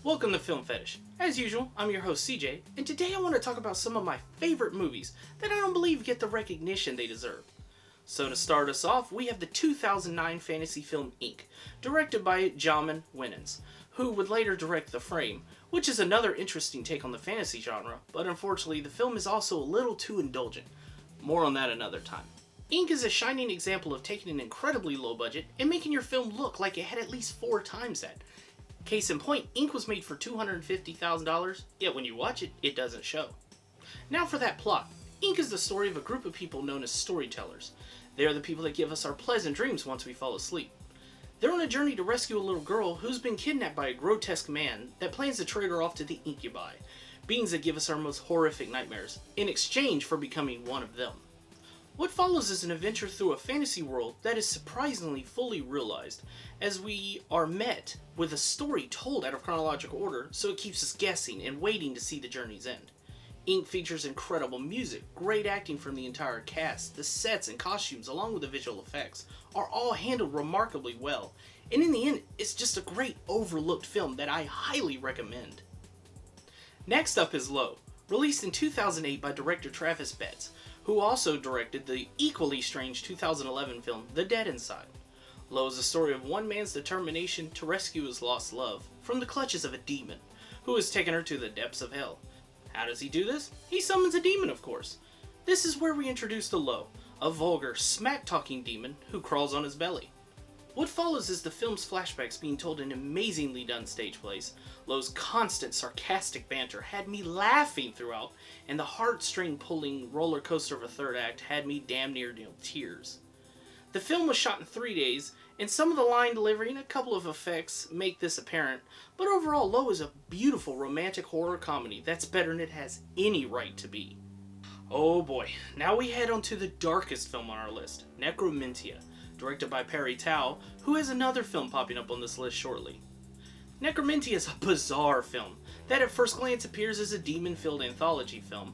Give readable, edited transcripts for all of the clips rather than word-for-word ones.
Welcome to Film Fetish. As usual, I'm your host CJ, and today I want to talk about some of my favorite movies that I don't believe get the recognition they deserve. So to start us off, we have the 2009 fantasy film Ink, directed by Jamin Winans, who would later direct The Frame, which is another interesting take on the fantasy genre, but unfortunately the film is also a little too indulgent. More on that another time. Ink is a shining example of taking an incredibly low budget and making your film look like it had at least 4 times that. Case in point, Ink was made for $250,000, yet when you watch it, it doesn't show. Now for that plot. Ink is the story of a group of people known as storytellers. They are the people that give us our pleasant dreams once we fall asleep. They're on a journey to rescue a little girl who's been kidnapped by a grotesque man that plans to trade her off to the Incubi, beings that give us our most horrific nightmares, in exchange for becoming one of them. What follows is an adventure through a fantasy world that is surprisingly fully realized, as we are met with a story told out of chronological order, so it keeps us guessing and waiting to see the journey's end. Ink features incredible music, great acting from the entire cast, the sets and costumes along with the visual effects are all handled remarkably well, and in the end, it's just a great overlooked film that I highly recommend. Next up is Low, released in 2008 by director Travis Betts, who also directed the equally strange 2011 film The Dead Inside. Low is the story of one man's determination to rescue his lost love from the clutches of a demon, who has taken her to the depths of hell. How does he do this? He summons a demon, of course. This is where we introduce the Low, a vulgar, smack-talking demon who crawls on his belly. What follows is the film's flashbacks being told in amazingly done stage plays. Low's constant sarcastic banter had me laughing throughout, and the heartstring-pulling roller coaster of a third act had me damn near tears. The film was shot in 3 days, and some of the line delivery and a couple of effects make this apparent, but overall Low is a beautiful romantic horror comedy that's better than it has any right to be. Oh boy, now we head on to the darkest film on our list, Necromentia, directed by Perry Tao, who has another film popping up on this list shortly. Necromentia is a bizarre film that at first glance appears as a demon-filled anthology film,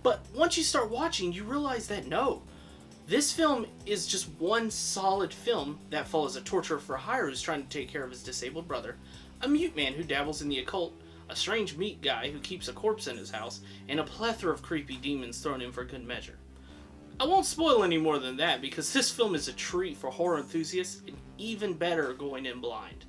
but once you start watching you realize that no, this film is just one solid film that follows a torturer for hire who's trying to take care of his disabled brother, a mute man who dabbles in the occult, a strange meat guy who keeps a corpse in his house, and a plethora of creepy demons thrown in for good measure. I won't spoil any more than that because this film is a treat for horror enthusiasts and even better going in blind.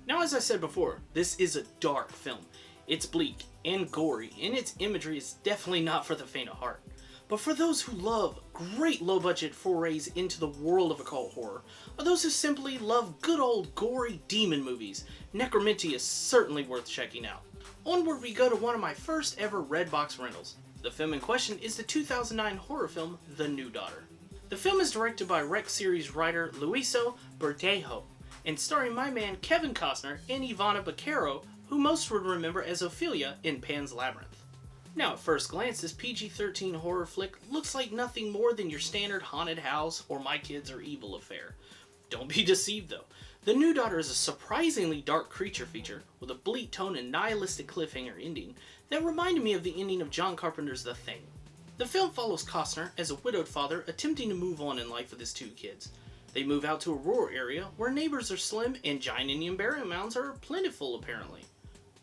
Now, as I said before, this is a dark film. It's bleak and gory, and its imagery is definitely not for the faint of heart. But for those who love great low-budget forays into the world of occult horror, or those who simply love good old gory demon movies, Necromentia is certainly worth checking out. Onward we go to one of my first ever Redbox rentals. The film in question is the 2009 horror film The New Daughter. The film is directed by Rec series writer Luiso Bertejo, and starring my man Kevin Costner and Ivana Baquero, who most would remember as Ophelia in Pan's Labyrinth. Now at first glance, this PG-13 horror flick looks like nothing more than your standard haunted house or My Kids Are Evil affair. Don't be deceived though. The New Daughter is a surprisingly dark creature feature with a bleak tone and nihilistic cliffhanger ending that reminded me of the ending of John Carpenter's The Thing. The film follows Costner as a widowed father attempting to move on in life with his 2 kids. They move out to a rural area where neighbors are slim and giant Indian burial mounds are plentiful apparently.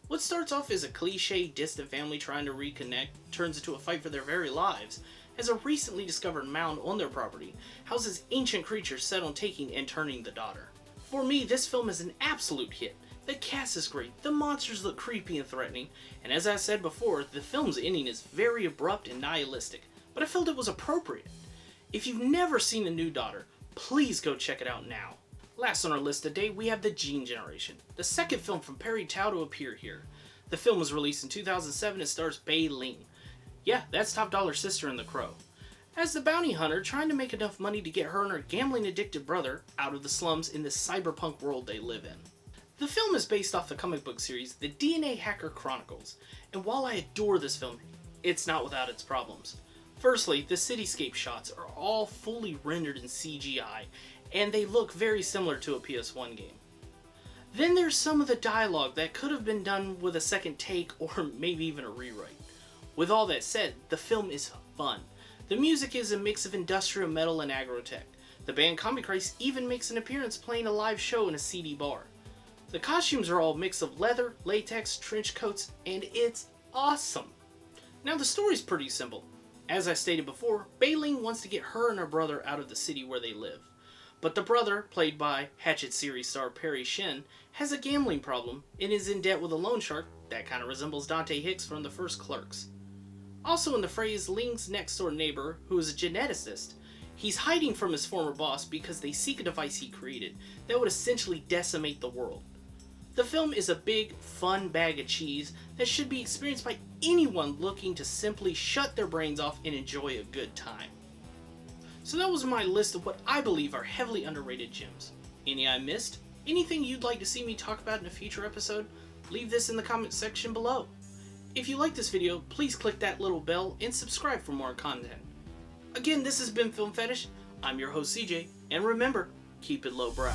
What starts off as a cliche distant family trying to reconnect turns into a fight for their very lives as a recently discovered mound on their property houses ancient creatures set on taking and turning the daughter. For me, this film is an absolute hit. The cast is great, the monsters look creepy and threatening, and as I said before, the film's ending is very abrupt and nihilistic, but I felt it was appropriate. If you've never seen The New Daughter, please go check it out now. Last on our list today, we have The Gene Generation, the second film from Perry Tao to appear here. The film was released in 2007 and stars Bei Ling. Yeah, that's Top Dollar's sister in The Crow. As the bounty hunter trying to make enough money to get her and her gambling-addicted brother out of the slums in the cyberpunk world they live in. The film is based off the comic book series The DNA Hacker Chronicles, and while I adore this film, it's not without its problems. Firstly, the cityscape shots are all fully rendered in CGI, and they look very similar to a PS1 game. Then there's some of the dialogue that could have been done with a second take or maybe even a rewrite. With all that said, the film is fun. The music is a mix of industrial metal and agrotech. The band Comic Christ even makes an appearance playing a live show in a seedy bar. The costumes are all a mix of leather, latex, trench coats, and it's awesome. Now the story's pretty simple. As I stated before, Baleen wants to get her and her brother out of the city where they live. But the brother, played by Hatchet series star Perry Shin, has a gambling problem and is in debt with a loan shark that kind of resembles Dante Hicks from the first Clerks. Also in the phrase, Ling's next door neighbor, who is a geneticist, he's hiding from his former boss because they seek a device he created that would essentially decimate the world. The film is a big, fun bag of cheese that should be experienced by anyone looking to simply shut their brains off and enjoy a good time. So that was my list of what I believe are heavily underrated gems. Any I missed? Anything you'd like to see me talk about in a future episode? Leave this in the comment section below. If you like this video, please click that little bell and subscribe for more content. Again, this has been Film Fetish. I'm your host CJ, and remember, keep it lowbrow.